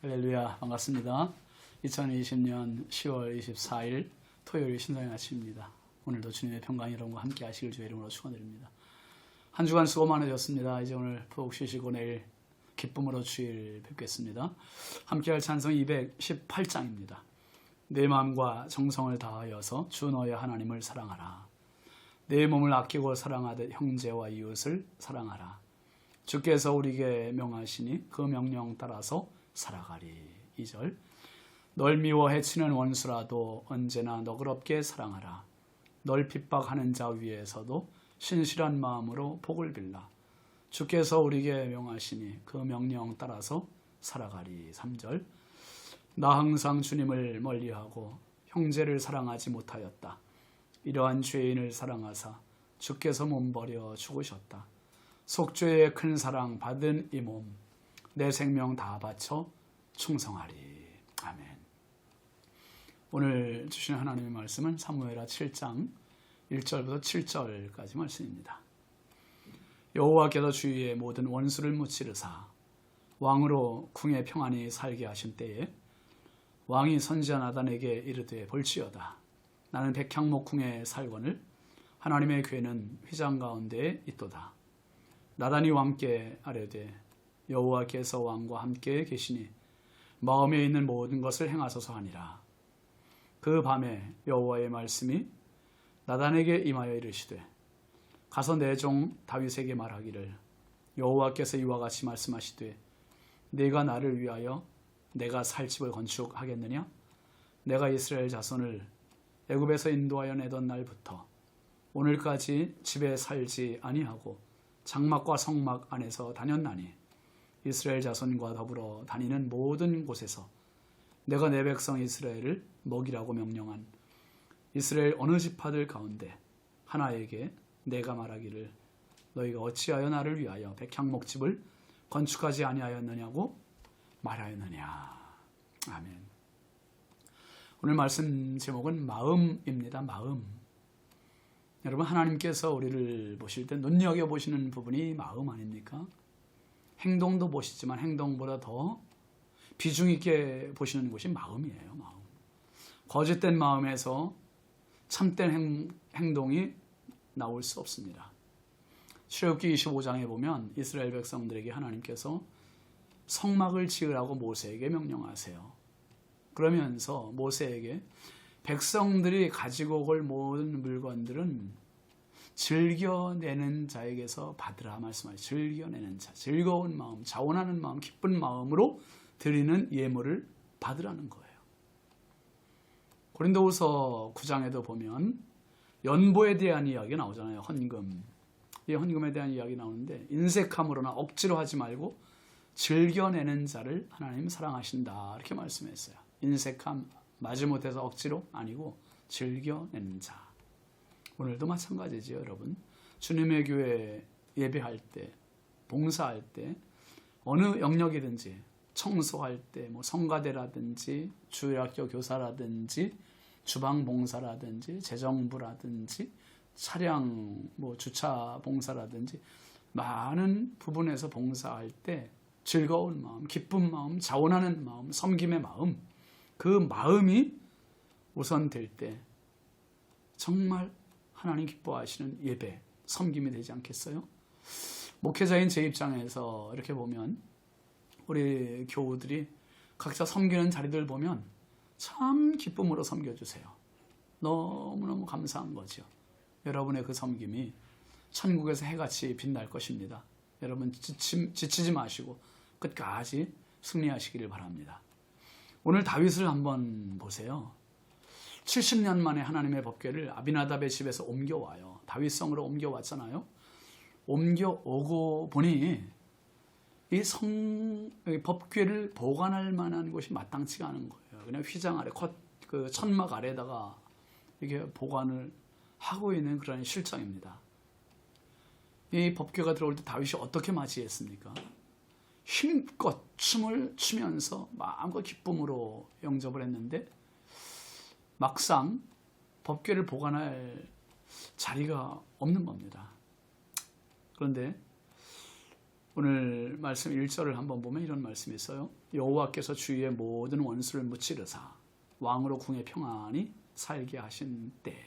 할렐루야, 반갑습니다. 2020년 10월 24일 토요일 신성의 아침입니다. 오늘도 주님의 평강이 여러분과 함께 하시길 주의 이름으로 축원드립니다. 한 주간 수고 많으셨습니다. 이제 오늘 푹 쉬시고 내일 기쁨으로 주일 뵙겠습니다. 함께할 찬송 218장입니다. 내 마음과 정성을 다하여서 주 너의 하나님을 사랑하라. 내 몸을 아끼고 사랑하듯 형제와 이웃을 사랑하라. 주께서 우리에게 명하시니 그 명령 따라서 살아가리. 2절 널 미워 해치는 원수라도 언제나 너그럽게 사랑하라. 널 핍박하는 자 위에서도 신실한 마음으로 복을 빌라. 주께서 우리에게 명하시니 그 명령 따라서 살아가리. 3절 나 항상 주님을 멀리하고 형제를 사랑하지 못하였다. 이러한 죄인을 사랑하사 주께서 몸버려 죽으셨다. 속죄의 큰 사랑 받은 이 몸 내 생명 다 바쳐 충성하리. 아멘. 오늘 주신 하나님의 말씀은 사무엘하 7장 1절부터 7절까지 말씀입니다. 여호와께서 주위의 모든 원수를 무찌르사 왕으로 궁에 평안히 살게 하신 때에 왕이 선지자 나단에게 이르되 볼지어다. 나는 백향목 궁에 살거늘 하나님의 궤는 휘장 가운데에 있도다. 나단이 왕께 아뢰되 여호와께서 왕과 함께 계시니 마음에 있는 모든 것을 행하소서 하니라. 그 밤에 여호와의 말씀이 나단에게 임하여 이르시되 가서 내 종 다윗에게 말하기를 여호와께서 이와 같이 말씀하시되 네가 나를 위하여 내가 살 집을 건축하겠느냐? 내가 이스라엘 자손을 애굽에서 인도하여 내던 날부터 오늘까지 집에 살지 아니하고 장막과 성막 안에서 다녔나니 이스라엘 자손과 더불어 다니는 모든 곳에서 내가 내 백성 이스라엘을 먹이라고 명령한 이스라엘 어느 지파들 가운데 하나에게 내가 말하기를 너희가 어찌하여 나를 위하여 백향목집을 건축하지 아니하였느냐고 말하였느냐. 아멘. 오늘 말씀 제목은 마음입니다. 마음. 여러분, 하나님께서 우리를 보실 때 눈여겨보시는 부분이 마음 아닙니까? 행동도 보시지만 행동보다 더 비중 있게 보시는 것이 마음이에요. 마음. 거짓된 마음에서 참된 행동이 나올 수 없습니다. 출애굽기 25장에 보면 이스라엘 백성들에게 하나님께서 성막을 지으라고 모세에게 명령하세요. 그러면서 모세에게 백성들이 가지고 올 모든 물건들은 즐겨내는 자에게서 받으라 말씀하시죠. 즐겨내는 자, 즐거운 마음, 자원하는 마음, 기쁜 마음으로 드리는 예물을 받으라는 거예요. 고린도후서 9장에도 보면 연보에 대한 이야기가 나오잖아요. 헌금. 이 헌금에 대한 이야기 나오는데 인색함으로나 억지로 하지 말고 즐겨내는 자를 하나님 사랑하신다. 이렇게 말씀했어요. 인색함, 마지못해서 억지로 아니고 즐겨내는 자. 오늘도 마찬가지죠, 여러분. 주님의 교회 예배할 때, 봉사할 때, 어느 영역이든지 청소할 때, 성가대라든지 주일학교 교사라든지 주방 봉사라든지 재정부라든지 차량 주차 봉사라든지 많은 부분에서 봉사할 때 즐거운 마음, 기쁜 마음, 자원하는 마음, 섬김의 마음, 그 마음이 우선될 때 정말 하나님 기뻐하시는 예배, 섬김이 되지 않겠어요? 목회자인 제 입장에서 이렇게 보면 우리 교우들이 각자 섬기는 자리들 보면 참 기쁨으로 섬겨주세요. 너무너무 감사한 거죠. 여러분의 그 섬김이 천국에서 해같이 빛날 것입니다. 여러분 지치지 마시고 끝까지 승리하시기를 바랍니다. 오늘 다윗을 한번 보세요. 70년 만에 하나님의 법궤를 아비나답의 집에서 옮겨와요. 다윗성으로 옮겨왔잖아요. 옮겨오고 보니 이 법궤를 보관할 만한 곳이 마땅치가 않은 거예요. 그냥 휘장 아래, 그 천막 아래다가 이게 보관을 하고 있는 그런 실정입니다. 이 법궤가 들어올 때 다윗이 어떻게 맞이했습니까? 힘껏 춤을 추면서 마음과 기쁨으로 영접을 했는데 막상 법궤를 보관할 자리가 없는 겁니다. 그런데 오늘 말씀 1절을 한번 보면 이런 말씀이 있어요. 여호와께서 주위의 모든 원수를 무찌르사 왕으로 궁에 평안히 살게 하신 때.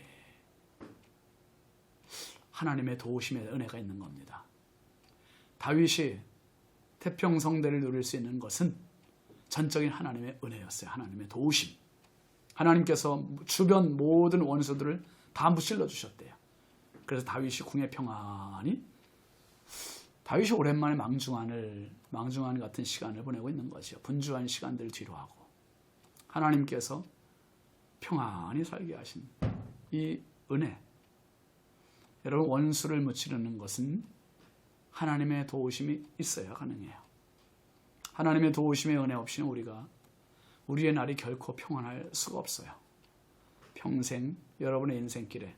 하나님의 도우심의 은혜가 있는 겁니다. 다윗이 태평성대를 누릴 수 있는 것은 전적인 하나님의 은혜였어요. 하나님의 도우심. 하나님께서 주변 모든 원수들을 다 무찔러 주셨대요. 그래서 다윗이 궁에 평안히, 다윗이 오랜만에 망중한 같은 시간을 보내고 있는 거죠. 분주한 시간들 뒤로 하고 하나님께서 평안히 살게 하신 이 은혜. 여러분, 원수를 무찌르는 것은 하나님의 도우심이 있어야 가능해요. 하나님의 도우심의 은혜 없이는 우리의 날이 결코 평안할 수가 없어요. 평생 여러분의 인생길에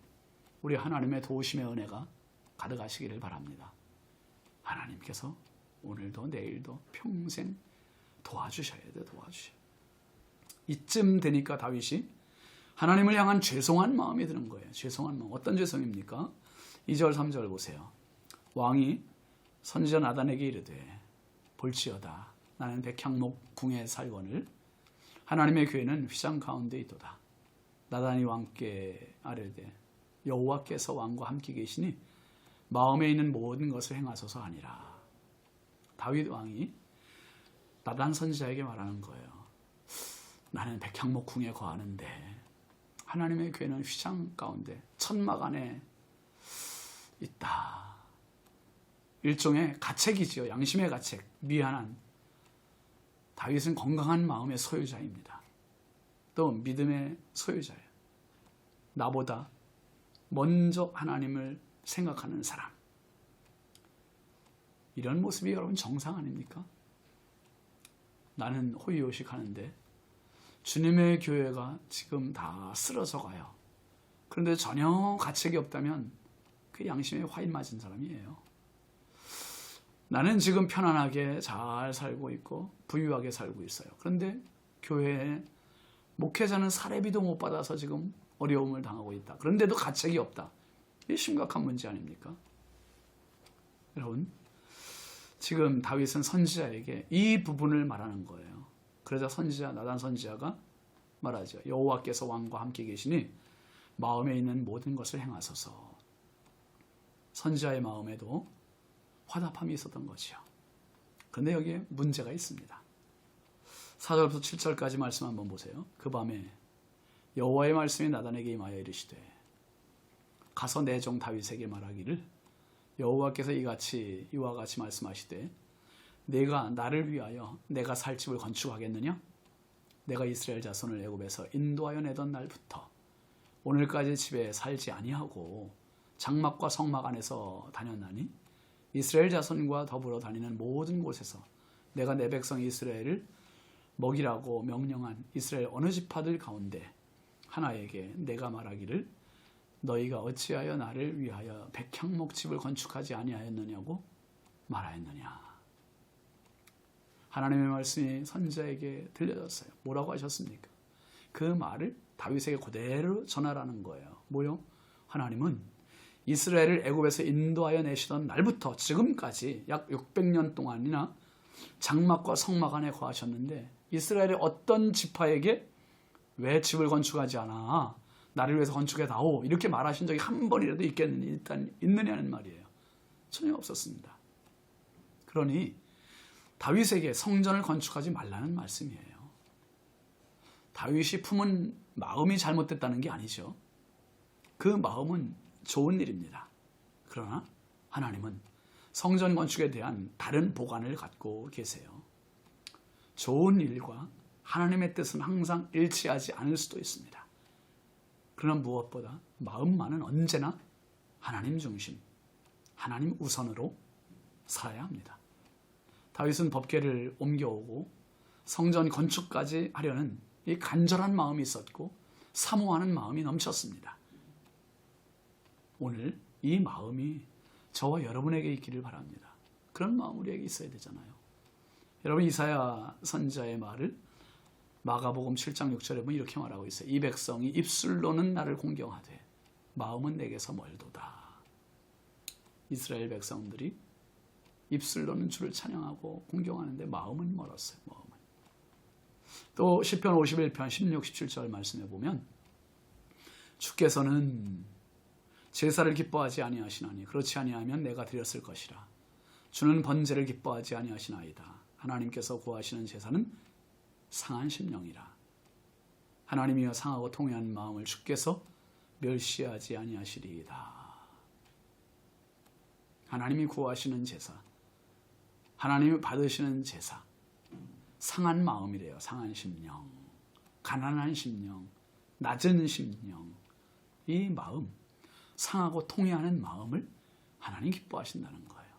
우리 하나님의 도우심의 은혜가 가득하시기를 바랍니다. 하나님께서 오늘도 내일도 평생 도와주셔야 돼요. 도와주셔요. 이쯤 되니까 다윗이 하나님을 향한 죄송한 마음이 드는 거예요. 죄송한 마음. 어떤 죄송입니까? 2절 3절 보세요. 왕이 선지자 나단에게 이르되 볼지어다 나는 백향목 궁에 살거늘 하나님의 교회는 휘장 가운데 있도다. 나단이 왕께 아뢰되 여호와께서 왕과 함께 계시니 마음에 있는 모든 것을 행하소서 하니라. 다윗 왕이 나단 선지자에게 말하는 거예요. 나는 백향목 궁에 거하는데 하나님의 교회는 휘장 가운데 천막 안에 있다. 일종의 가책이지요. 양심의 가책. 미안한. 다윗은 건강한 마음의 소유자입니다. 또 믿음의 소유자예요. 나보다 먼저 하나님을 생각하는 사람. 이런 모습이 여러분 정상 아닙니까? 나는 호의호식 하는데 주님의 교회가 지금 다 쓰러져 가요. 그런데 전혀 가책이 없다면 그 양심에 화인 맞은 사람이에요. 나는 지금 편안하게 잘 살고 있고 부유하게 살고 있어요. 그런데 교회에 목회자는 사례비도 못 받아서 지금 어려움을 당하고 있다. 그런데도 가책이 없다. 이게 심각한 문제 아닙니까? 여러분, 지금 다윗은 선지자에게 이 부분을 말하는 거예요. 그러자 선지자 나단 선지자가 말하죠. 여호와께서 왕과 함께 계시니 마음에 있는 모든 것을 행하소서. 선지자의 마음에도 화답함이 있었던 거지요. 그런데 여기에 문제가 있습니다. 4절부터 7절까지 말씀 한번 보세요. 그 밤에 여호와의 말씀이 나단에게 임하여 이르시되 가서 내 종 다윗에게 말하기를 여호와께서 이와 같이 말씀하시되 내가 나를 위하여 내가 살 집을 건축하겠느냐? 내가 이스라엘 자손을 애굽에서 인도하여 내던 날부터 오늘까지 집에 살지 아니하고 장막과 성막 안에서 다녔나니 이스라엘 자손과 더불어 다니는 모든 곳에서 내가 내 백성 이스라엘을 먹이라고 명령한 이스라엘 어느 지파들 가운데 하나에게 내가 말하기를 너희가 어찌하여 나를 위하여 백향목 집을 건축하지 아니하였느냐고 말하였느냐. 하나님의 말씀이 선지자에게 들려졌어요. 뭐라고 하셨습니까? 그 말을 다윗에게 그대로 전하라는 거예요. 뭐요? 하나님은 이스라엘을 애굽에서 인도하여 내시던 날부터 지금까지 약 600년 동안이나 장막과 성막 안에 거하셨는데 이스라엘의 어떤 지파에게 왜 집을 건축하지 않아? 나를 위해서 건축해 다오. 이렇게 말하신 적이 한 번이라도 있느냐는 말이에요. 전혀 없었습니다. 그러니 다윗에게 성전을 건축하지 말라는 말씀이에요. 다윗이 품은 마음이 잘못됐다는 게 아니죠. 그 마음은 좋은 일입니다. 그러나 하나님은 성전 건축에 대한 다른 보관을 갖고 계세요. 좋은 일과 하나님의 뜻은 항상 일치하지 않을 수도 있습니다. 그러나 무엇보다 마음만은 언제나 하나님 중심, 하나님 우선으로 살아야 합니다. 다윗은 법궤를 옮겨오고 성전 건축까지 하려는 이 간절한 마음이 있었고 사모하는 마음이 넘쳤습니다. 오늘 이 마음이 저와 여러분에게 있기를 바랍니다. 그런 마음 우리에게 있어야 되잖아요. 여러분, 이사야 선지자의 말을 마가복음 7장 6절에 보면 이렇게 말하고 있어요. 이 백성이 입술로는 나를 공경하되 마음은 내게서 멀도다. 이스라엘 백성들이 입술로는 주를 찬양하고 공경하는데 마음은 멀었어요. 마음은. 또 시편 51편 16, 17절 말씀해 보면 주께서는 제사를 기뻐하지 아니하시나니 그렇지 아니하면 내가 드렸을 것이라. 주는 번제를 기뻐하지 아니하시나이다. 하나님께서 구하시는 제사는 상한 심령이라. 하나님이여 상하고 통회한 마음을 주께서 멸시하지 아니하시리이다. 하나님이 구하시는 제사, 하나님이 받으시는 제사, 상한 마음이래요. 상한 심령, 가난한 심령, 낮은 심령, 이 마음, 상하고 통회하는 마음을 하나님 기뻐하신다는 거예요.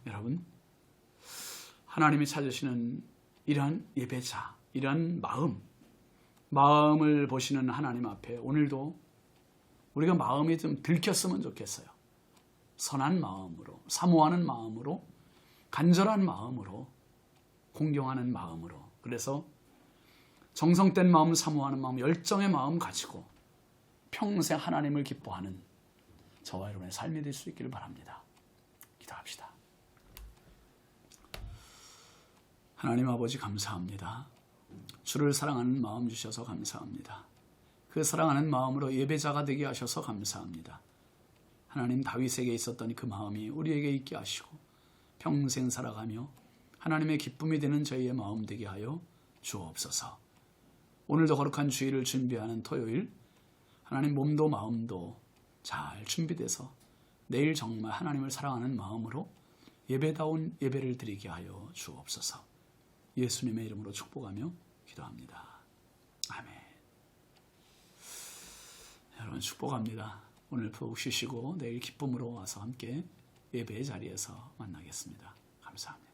여러분, 하나님이 찾으시는 이러한 예배자, 이러한 마음을 보시는 하나님 앞에 오늘도 우리가 마음이 좀 들켰으면 좋겠어요. 선한 마음으로, 사모하는 마음으로, 간절한 마음으로, 공경하는 마음으로. 그래서 정성된 마음, 사모하는 마음, 열정의 마음 가지고 평생 하나님을 기뻐하는 저와 여러분의 삶이 될 수 있기를 바랍니다. 기도합시다. 하나님 아버지 감사합니다. 주를 사랑하는 마음 주셔서 감사합니다. 그 사랑하는 마음으로 예배자가 되게 하셔서 감사합니다. 하나님, 다윗에게 있었던 그 마음이 우리에게 있게 하시고 평생 살아가며 하나님의 기쁨이 되는 저희의 마음 되게 하여 주옵소서. 오늘도 거룩한 주일을 준비하는 토요일, 하나님 몸도 마음도 잘 준비돼서 내일 정말 하나님을 사랑하는 마음으로 예배다운 예배를 드리게 하여 주옵소서. 예수님의 이름으로 축복하며 기도합니다. 아멘. 여러분 축복합니다. 오늘 푹 쉬시고 내일 기쁨으로 와서 함께 예배의 자리에서 만나겠습니다. 감사합니다.